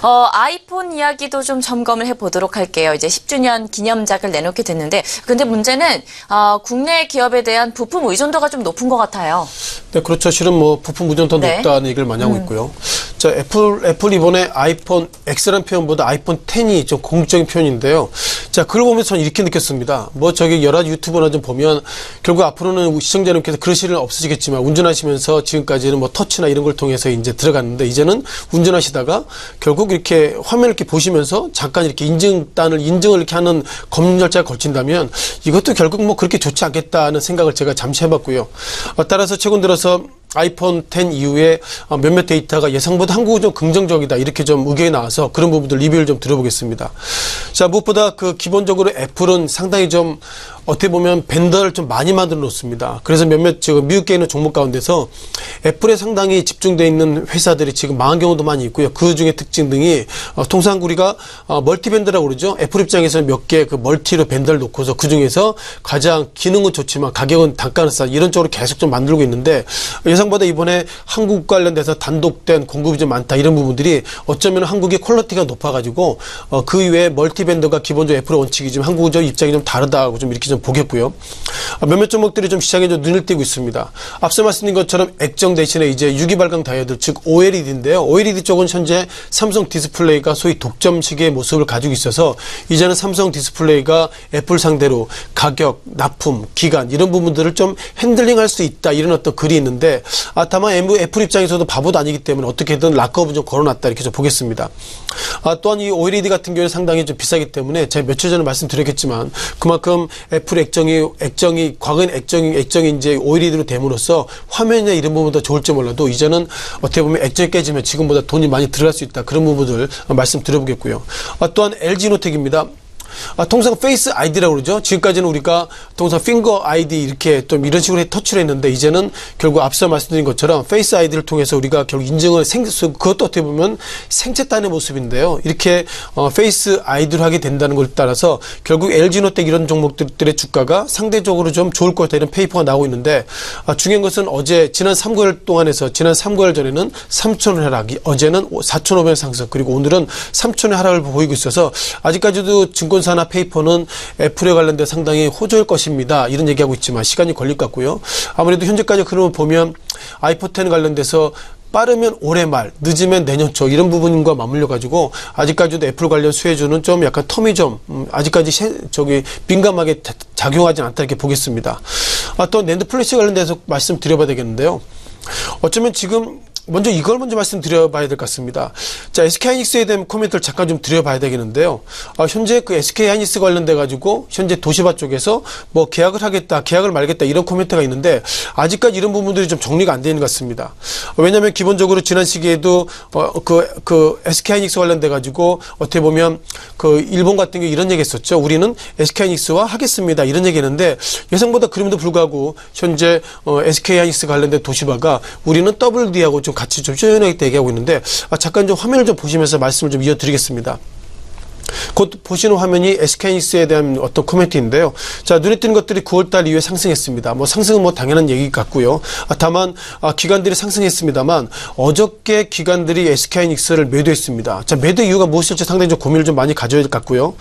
아이폰 이야기도 좀 점검을 해보도록 할게요. 이제 10주년 기념작을 내놓게 됐는데, 근데 문제는 국내 기업에 대한 부품 의존도가 좀 높은 것 같아요. 네, 그렇죠. 실은 뭐 부품 의존도 높다는 얘기를 많이 하고 있고요. 자, 애플 이번에 아이폰 X라는 표현보다 아이폰 X이 좀 공식적인 표현인데요. 자, 그걸 보면서 저는 이렇게 느꼈습니다. 뭐 저기 여러 유튜브나 좀 보면 결국 앞으로는 시청자 여러분께서 그러실 일은 없으시겠지만 운전하시면서 지금까지는 뭐 터치나 이런 걸 통해서 이제 들어갔는데 이제는 운전하시다가 결국 이렇게 화면을 이렇게 보시면서 잠깐 이렇게 인증을 이렇게 하는 검증 절차가 걸친다면 이것도 결국 뭐 그렇게 좋지 않겠다는 생각을 제가 잠시 해봤고요. 따라서 최근 들어서 아이폰 X 이후에 몇몇 데이터가 예상보다 한국은 좀 긍정적이다 이렇게 좀 의견이 나와서 그런 부분들 리뷰를 좀 들어보겠습니다. 자, 무엇보다 기본적으로 애플은 상당히 좀 어떻게 보면 벤더를 좀 많이 만들어 놓습니다. 그래서 몇몇 지금 미국에 있는 종목 가운데서 애플에 상당히 집중되어 있는 회사들이 지금 망한 경우도 많이 있고요. 그 중에 특징 등이 통상 우리가 멀티 벤더라고 그러죠. 애플 입장에서는 몇 개 그 멀티로 벤더를 놓고서 그 중에서 가장 기능은 좋지만 가격은 단가는 싸 이런 쪽으로 계속 좀 만들고 있는데 예상보다 이번에 한국 관련돼서 단독된 공급이 좀 많다 이런 부분들이 어쩌면 한국의 퀄리티가 높아가지고 그 이외에 멀티 벤더가 기본적으로 애플의 원칙이지만 한국의 입장이 좀 다르다고 좀 이렇게 좀 보겠고요. 몇몇 종목들이 좀 시장에 좀 눈을 띄고 있습니다. 앞서 말씀드린 것처럼 액정 대신에 이제 유기발광 다이오드 즉 OLED인데요. OLED 쪽은 현재 삼성 디스플레이가 소위 독점식의 모습을 가지고 있어서 이제는 삼성 디스플레이가 애플 상대로 가격, 납품, 기간 이런 부분들을 좀 핸들링할 수 있다 이런 어떤 글이 있는데 다만 애플 입장에서도 바보도 아니기 때문에 어떻게든 락업은 좀 걸어놨다 이렇게 좀 보겠습니다. 또한 이 OLED 같은 경우는 상당히 좀 비싸기 때문에 제가 며칠 전에 말씀드렸겠지만 그만큼 애플 액정이 과거엔 액정이 이제 OLED로 됨으로써 화면이나 이런 부분보다 좋을지 몰라도 이제는 어떻게 보면 액정이 깨지면 지금보다 돈이 많이 들어갈 수 있다 그런 부분들 말씀드려보겠고요. 또한 LG노텍입니다. 통상 페이스 아이디라고 그러죠. 지금까지는 우리가 통상 핑거 아이디 이렇게 좀 이런 식으로 터치를 했는데 이제는 결국 앞서 말씀드린 것처럼 페이스 아이디를 통해서 우리가 결국 인증을 그것도 어떻게 보면 생체단의 모습인데요. 이렇게 페이스 아이디로 하게 된다는 걸 따라서 결국 LG노텍 이런 종목들의 주가가 상대적으로 좀 좋을 것 같다 이런 페이퍼가 나오고 있는데 중요한 것은 어제 지난 3개월 동안에서 지난 3개월 전에는 3,000원 하락, 어제는 4,500원 상승 그리고 오늘은 3,000원 하락을 보이고 있어서 아직까지도 증권사나 페이퍼는 애플에 관련돼 상당히 호조일 것입니다. 이런 얘기하고 있지만 시간이 걸릴 것 같고요. 아무래도 현재까지 그러면 보면 아이폰 X 관련돼서 빠르면 올해 말, 늦으면 내년 초 이런 부분과 맞물려 가지고 아직까지도 애플 관련 수혜주는 좀 약간 텀이 좀 아직까지 민감하게 작용하지 않다 이렇게 보겠습니다. 또 낸드 플래시 관련돼서 말씀드려봐야 되겠는데요. 어쩌면 지금 먼저 이걸 먼저 말씀드려봐야 될 것 같습니다. 자, SK하이닉스에 대한 코멘트를 잠깐 좀 드려봐야 되겠는데요. 현재 그 SK하이닉스 관련돼 가지고 현재 도시바 쪽에서 뭐 계약을 하겠다, 계약을 말겠다 이런 코멘트가 있는데 아직까지 이런 부분들이 좀 정리가 안 되는 것 같습니다. 왜냐하면 기본적으로 지난 시기에도 그 SK하이닉스 관련돼 가지고 어떻게 보면 그 일본 같은 경우 이런 얘기했었죠. 우리는 SK하이닉스와 하겠습니다 이런 얘기했는데 예상보다 그럼에도 불구하고 현재 SK하이닉스 관련된 도시바가 우리는 WD하고 좀 같이 좀 시원하게 얘기하고 있는데 잠깐 좀 화면을 좀 보시면서 말씀을 좀 이어드리겠습니다. 곧 보시는 화면이 SK하이닉스에 대한 어떤 코멘트인데요. 자, 눈에 띄는 것들이 9월달 이후에 상승했습니다. 뭐 상승은 뭐 당연한 얘기 같고요. 다만 기관들이 상승했습니다만 어저께 기관들이 SK하이닉스를 매도했습니다. 자, 매도 이유가 무엇일지 상당히 좀 고민을 좀 많이 가져야 될 것 같고요.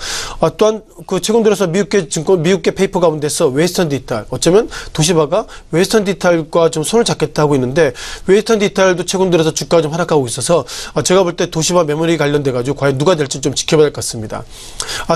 또한 그 최근 들어서 미국계 페이퍼 가운데서 웨스턴 디지털 어쩌면 도시바가 웨스턴 디지털과 좀 손을 잡겠다 하고 있는데 웨스턴 디지털도 최근 들어서 주가가 좀 하락하고 있어서 제가 볼 때 도시바 메모리 관련돼 가지고 과연 누가 될지 좀 지켜봐야 될 것 같습니다.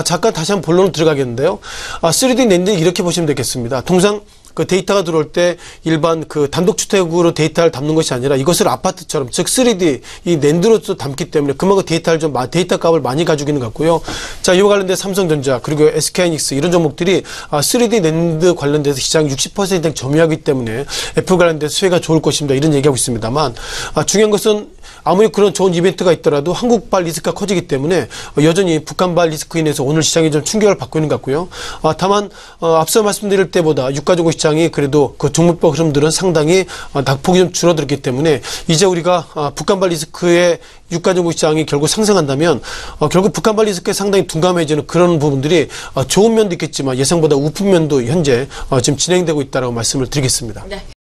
잠깐 다시 한번 본론으로 들어가겠는데요. 3D 낸드 이렇게 보시면 되겠습니다. 통상 그 데이터가 들어올 때 일반 그 단독주택으로 데이터를 담는 것이 아니라 이것을 아파트처럼 즉 3D 이 낸드로도 담기 때문에 그만큼 데이터 값을 많이 가지고 있는 것 같고요. 자, 이와 관련된 삼성전자 그리고 SK하이닉스 이런 종목들이 3D 낸드 관련돼서 시장 60% 이상 점유하기 때문에 애플 관련돼서 수혜가 좋을 것입니다. 이런 얘기하고 있습니다만 중요한 것은 아무리 그런 좋은 이벤트가 있더라도 한국발 리스크가 커지기 때문에 여전히 북한발 리스크로 인해서 오늘 시장이 좀 충격을 받고 있는 것 같고요. 다만 앞서 말씀드릴 때보다 유가정보 시장이 그래도 그 종목별 흐름들은 상당히 낙폭이 좀 줄어들었기 때문에 이제 우리가 북한발 리스크의 유가정보 시장이 결국 상승한다면 결국 북한발 리스크에 상당히 둔감해지는 그런 부분들이 좋은 면도 있겠지만 예상보다 우픈 면도 현재 지금 진행되고 있다고 말씀을 드리겠습니다. 네.